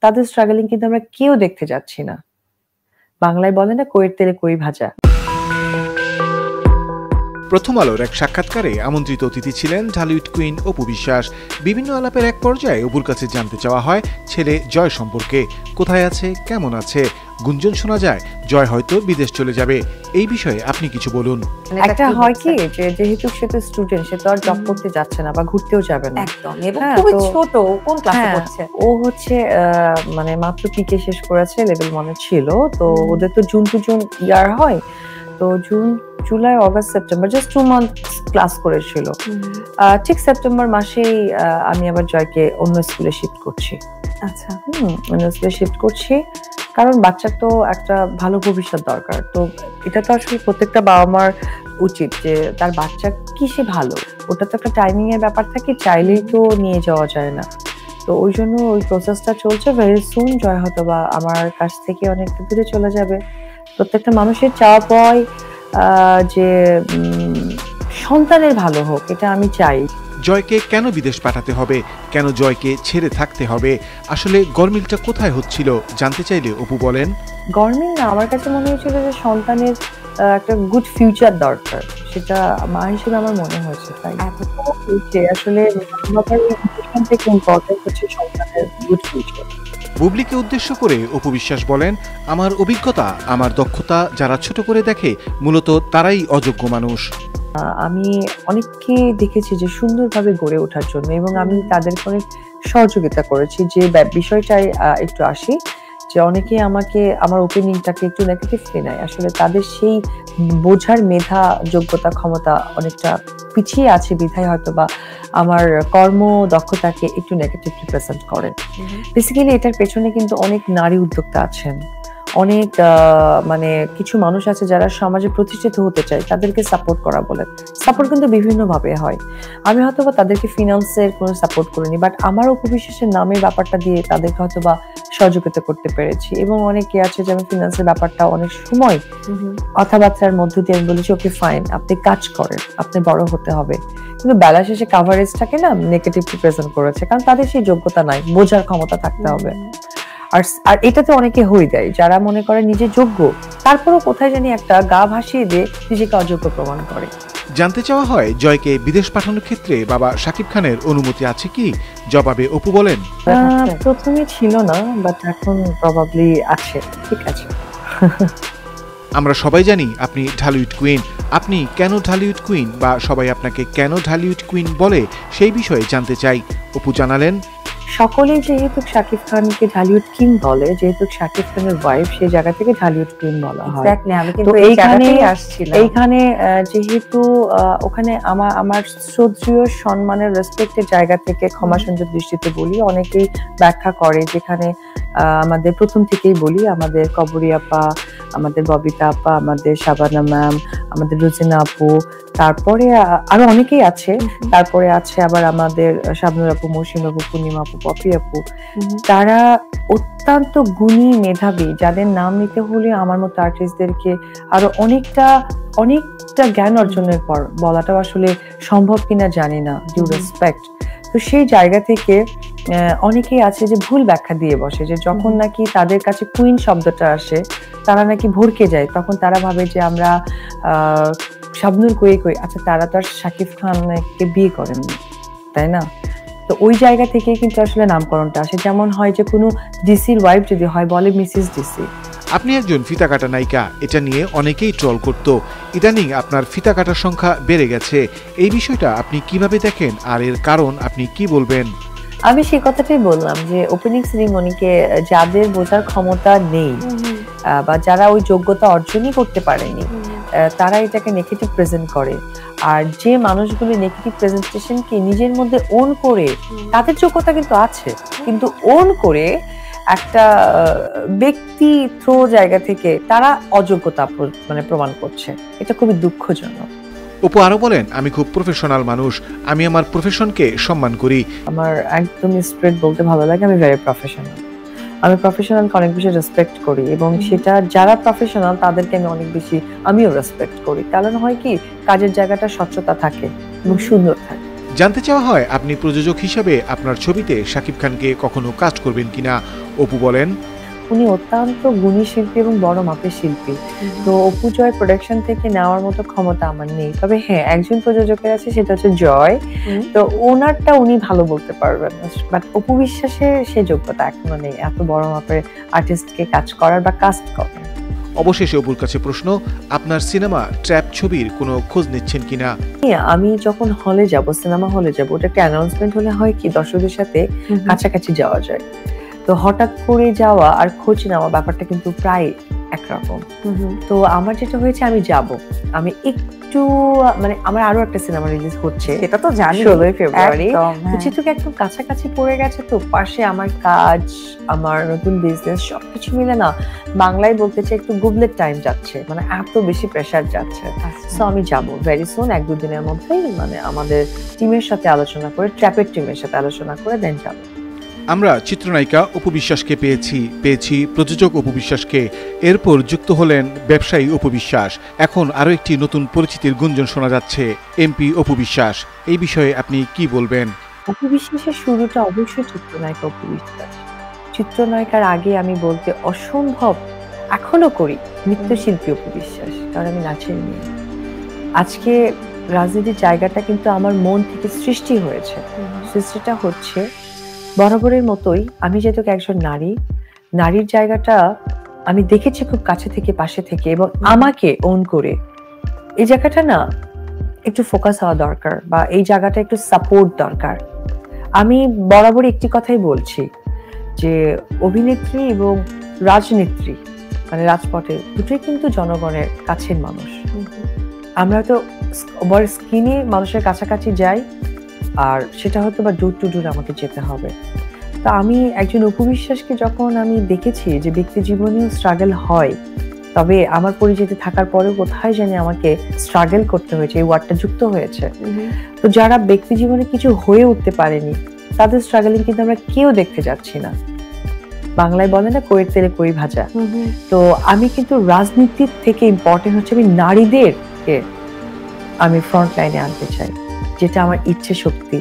তাদের স্ট্রাগলিং কিন্তু আমরা কেউ দেখতে যাচ্ছি না। বাংলায় বলে না, কইয়ের তেলে কই ভাজা। প্রথম আলোর এক সাক্ষাৎকারে আমন্ত্রিত অতিথি ছিলেন ঢালিউড কুইন অপু বিশ্বাস। বিভিন্ন আলাপের এক পর্যায়ে অপুর কাছে জানতে চাওয়া হয় ছেলে জয় সম্পর্কে, কোথায় আছে, কেমন আছে। গুঞ্জন শোনা যায় জয় হয়তো বিদেশ চলে যাবে, এই বিষয়ে আপনি কিছু বলুন। একটা হয় কি, যে যেহেতু সে তো স্টুডেন্ট, সে তো আর জব করতে যাচ্ছে না বা ঘুরতেও যাবে না একদম, এবং খুবই ছোট। কোন ক্লাসে পড়ছে ও? হচ্ছে মানে মাত্র পিকে শেষ করেছে, লেভেল 1 এ ছিল। তো ওদের তো জুন টু জুন ইয়ার হয়, তো June, July, August, September, just 2 month class করেছিল। ঠিক সেপ্টেম্বর মাসেই আমি আবার জয়কে অন্য স্কুলে শিফট করছি। আচ্ছা, অন্য স্কুলে শিফট করছি, কারণ বাচ্চার তো একটা ভালো ভবিষ্যৎ দরকার। তো এটা তো আসলে প্রত্যেকটা বাবা মার উচিত যে তার বাচ্চা কিসে ভালো, ওটা তো একটা টাইমিং এর ব্যাপার থাকে, চাইলেই তো নিয়ে যাওয়া যায় না। তো ওই জন্য ওই প্রসেসটা চলছে। ভেরি সুন জয় হয়তো বা আমার কাছ থেকে অনেকটা দূরে চলে যাবে। প্রত্যেকটা মানুষের চাওয়া পাওয়াই যে সন্তানের ভালো হোক, এটা আমি চাই। জয়কে কেন বিদেশ পাঠাতে হবে, কেন জয়কে ছেড়ে থাকতে হবে, আসলে গরমিলটা কোথায় হচ্ছিল জানতে চাইলে অপু বলেন, গরমিল না, আমার কাছে মনে হয়েছিল যে সন্তানের একটা গুড ফিউচার দরকার, সেটা মা হিসেবে আমার মনে হয়েছে। তাই আসলে থেকে ইম্পর্টেন্ট হচ্ছে সন্তানের গুড ফিউচার। বুবলিকে উদ্দেশ্য করে অপু বিশ্বাস বলেন, আমার অভিজ্ঞতা, আমার দক্ষতা যারা ছোট করে দেখে মূলত তারাই অযোগ্য মানুষ। আমি অনেককে দেখেছি যে সুন্দরভাবে গড়ে ওঠার জন্য, এবং আমি তাদেরকে অনেক সহযোগিতা করেছি। যে বিষয়টাই একটু আসি, যে অনেকে আমাকে আমার ওপিনিয়নটাকে একটু নেগেটিভলি নেয়, আসলে তাদের সেই বোঝার মেধা, যোগ্যতা, ক্ষমতা অনেকটা পিছিয়ে আছে বিধায় হয়তো বা আমার কর্ম দক্ষতাকে একটু নেগেটিভলি প্রেজেন্ট করে। বেসিক্যালি এটার পেছনে কিন্তু অনেক নারী উদ্যোক্তা আছেন, অনেক মানে কিছু মানুষ আছে যারা সমাজে প্রতিষ্ঠিত হতে চায়, তাদেরকে সাপোর্ট করা বলে। সাপোর্ট কিন্তু বিভিন্ন ভাবে হয়। আমি হয়তো বা তাদেরকে ফিনান্সের কোনো সাপোর্ট করিনি, বাট আমার অপু বিশ্বাসের নামের ব্যাপারটা দিয়ে তাদেরকে হয়তো বা সহযোগিতা করতে পেরেছি। এবং অনেকে আছে যেমন ফিনান্সের ব্যাপারটা অনেক সময় কথাবার্তার মধ্য দিয়ে আমি বলেছি, ওকে ফাইন, আপনি কাজ করেন, আপনি বড় হতে হবে। কিন্তু বেলা শেষে কাভারেজটাকে না নেগেটিভলি প্রেজেন্ট করেছে, কারণ তাদের সেই যোগ্যতা নাই, বোঝার ক্ষমতা থাকতে হবে। আর এটাতে অনেকে হয়ে দেয় যারা মনে করে নিজে যোগ্য, তারপরও কোথায় জানি একটা গা ভাসিয়ে দিয়ে নিজেকে অযোগ্য প্রমাণ করে। জানতে চাওয়া হয় জয়কে বিদেশ পাঠানোর ক্ষেত্রে বাবা শাকিব খানের অনুমতি আছে কি, জবাবে অপু বলেন, প্রথমে ছিল না, বাট এখন প্রবাবলি আছে। ঠিক আছে। আমরা সবাই জানি আপনি ঢালিউড কুইন, আপনি কেন ঢালিউড কুইন বা সবাই আপনাকে কেন ঢালিউড কুইন বলে সেই বিষয়ে জানতে চাই। অপু জানালেন, সকলে যেহেতু শাকিব খানকে ঢালিউড কিং বলে, যেহেতু শাকিব খানের ওয়াইফ, সেই জায়গা থেকে ঢালিউড কুইন বলা হয়। তো এইখানে যেহেতু ওখানে আমার শ্রদ্ধেয় সম্মানের রেসপেক্টের জায়গা থেকে ক্ষমাসুন্দর দৃষ্টিতে বলি, অনেকেই ব্যাখ্যা করে, যেখানে আমাদের প্রথম থেকেই বলি, আমাদের কবরী আপা, আমাদের ববিতা আপা, আমাদের শাবানা ম্যাম, আমাদের রুজিনা আপু, তারপরে আরো অনেকেই আছে, তারপরে আছে আবার আমাদের শাবনুর আপু, মৌসুমী আপু, পূর্ণিমা আপু, পপি আপু, তারা অত্যন্ত গুণী, মেধাবী, যাদের নাম নিতে হলে আমার মতো আর্টিস্টদেরকে আরো অনেকটা জ্ঞান অর্জনের পর বলাটাও আসলে সম্ভব কিনা জানি না, ডিউ রেসপেক্ট। তো সেই জায়গা থেকে অনেকেই আছে যে ভুল ব্যাখ্যা দিয়ে বসে, যে যখন নাকি তাদের কাছে কুইন শব্দটা আসে তারা নাকি ভরকে যায়, তখন তারা ভাবে যে আমরা শাবনুর কই, আচ্ছা তারা তো আর শাকিব খানকে বিয়ে করেননি, তাই না? তো ওই জায়গা থেকে কিন্তু আসলে নামকরণটা আসে। যেমন হয় যে কোনো ডিসির ওয়াইফ যদি হয়, বলে মিসেস ডিসি। আপনি একজন ফিতা কাটা নায়িকা, এটা নিয়ে অনেকেই ট্রল করত। ইদানিং আপনার ফিতা কাটার সংখ্যা বেড়ে গেছে, এই বিষয়টা আপনি কিভাবে দেখেন, আর এর কারণ আপনি কি বলবেন? আমি সেই কথাটাই বললাম যে ওপেনিং সেরিমনিকে যাদের বোঝার ক্ষমতা নেই বা যারা ওই যোগ্যতা অর্জনই করতে পারেনি, তারা এটাকে নেগেটিভ প্রেজেন্ট করে। আর যে মানুষগুলো নেগেটিভ প্রেজেন্টেশনকে নিজের মধ্যে ওন করে, তাদের যোগ্যতা কিন্তু আছে, কিন্তু ওন করে একটা ব্যক্তি থ্রো জায়গা থেকে তারা অযোগ্যতা মানে প্রমাণ করছে, এটা খুবই দুঃখজনক। অপু আরো বলেন, আমি খুব প্রফেশনাল মানুষ, আমি আমার প্রফেশনকে সম্মান করি। আমার একদম স্ট্রেট বলতে ভালো লাগে, আমি ভেরি প্রফেশনাল। আমি প্রফেশনালকে অনেক বেশি রেসপেক্ট করি, এবং সেটা যারা প্রফেশনাল তাদেরকে আমি অনেক বেশি আমিও রেসপেক্ট করি। কারণ হয় কি, কাজের জায়গাটা স্বচ্ছতা থাকে এবং সুন্দর থাকে। জানতে চাওয়া হয় আপনি প্রযোজক হিসেবে আপনার ছবিতে শাকিব খানকে কখনো কাস্ট করবেন কিনা। অপু বলেন, উনি অত্যন্ত গুণী শিল্পী এবং বড় মাপের শিল্পী। তো অপু জয় প্রোডাকশন থেকে নেওয়ার মতো ক্ষমতা আমার নেই। তবে হ্যাঁ, একজন প্রযোজকের আছে, সেটা হচ্ছে জয়। তো ওনারটা উনি ভালো বলতে পারবেন, বাট অপু বিশ্বাসের সে যোগ্যতা এখনো নেই এত বড় মাপের আর্টিস্টকে কাজ করার বা কাস্ট করার। অবশেষে অপুর কাছে প্রশ্ন, আপনার সিনেমা ট্র্যাপ ছবির কোনো খোঁজ নিচ্ছেন কিনা? আমি যখন হলে যাব, সিনেমা হলে যাব, ওটা একটা অ্যানাউন্সমেন্ট হলে হয় কি দর্শকদের সাথে কাছাকাছি যাওয়া যায়। তো হঠাৎ করে যাওয়া আর খোঁজ নেওয়া ব্যাপারটা কিন্তু প্রায় একরকম। তো আমার যেটা হয়েছে, আমি যাব, আমি একটু মানে আমার আরো একটা সিনেমা রিলিজ হচ্ছে, সেটা তো জানি 16 ফেব্রুয়ারি। যেহেতু একদম কাছাকাছি পড়ে গেছে, তো পাশে আমার কাজ, আমার নতুন বিজনেস সবকিছু মিলে না বাংলায় বলতে চাই একটু গুবলেট টাইম যাচ্ছে, মানে এত বেশি প্রেসার যাচ্ছে। সো আমি যাব ভেরি সুন, 1-2 দিনের মধ্যেই, মানে আমাদের টিমের সাথে আলোচনা করে, ট্র্যাপের টিমের সাথে আলোচনা করে দেন যাব। আমরা চিত্রনায়িকা অপু বিশ্বাসকে পেয়েছি প্রযোজক অপু বিশ্বাসকে, এরপর যুক্ত হলেন ব্যবসায়ী অপু বিশ্বাস। এখন আরো একটি নতুন পরিচিতির গুঞ্জন শোনা যাচ্ছে, এমপি অপু বিশ্বাস। এই বিষয়ে আপনি কি বলবেন? অপু বিশ্বাসের শুরুটা অবশ্যই চিত্রনায়িকা অপু বিশ্বাস। চিত্রনায়িকার আগে আমি বলতে অসম্ভব, এখনো করি, নৃত্যশিল্পী অপু বিশ্বাস, কারণ আমি নাচের মেয়ে। আজকে রাজনীতির জায়গাটা কিন্তু আমার মন থেকে সৃষ্টি হয়েছে। সৃষ্টিটা হচ্ছে বরাবরের মতোই, আমি যেহেতু একজন নারী, নারীর জায়গাটা আমি দেখেছি খুব কাছে থেকে, পাশে থেকে, এবং আমাকে ওন করে এই জায়গাটা না একটু ফোকাস হওয়া দরকার, বা এই জায়গাটা একটু সাপোর্ট দরকার। আমি বরাবর একটি কথাই বলছি যে অভিনেত্রী এবং রাজনেত্রী, মানে রাজপথে দুটোই কিন্তু জনগণের কাছের মানুষ। আমরা তো বড় স্কিনে মানুষের কাছাকাছি যাই, আর সেটা হয়তো বা ডোর টু ডোর আমাকে যেতে হবে। তো আমি একজন অপু বিশ্বাসকে যখন আমি দেখেছি যে ব্যক্তি জীবনেও স্ট্রাগল হয়, তবে আমার পরিচিতি থাকার পরেও কোথায় জানি আমাকে স্ট্রাগল করতে হয়েছে, এই ওয়ার্ডটা যুক্ত হয়েছে। তো যারা ব্যক্তি জীবনে কিছু হয়ে উঠতে পারেনি, তাদের স্ট্রাগলিং কিন্তু আমরা কেউ দেখতে যাচ্ছি না। বাংলায় বলে না, কইয়ের তেলে কই ভাজা। তো আমি কিন্তু রাজনীতির থেকে ইম্পর্টেন্ট হচ্ছে আমি নারীদেরকে আমি ফ্রন্ট লাইনে আনতে চাই, যেটা আমার ইচ্ছে শক্তি।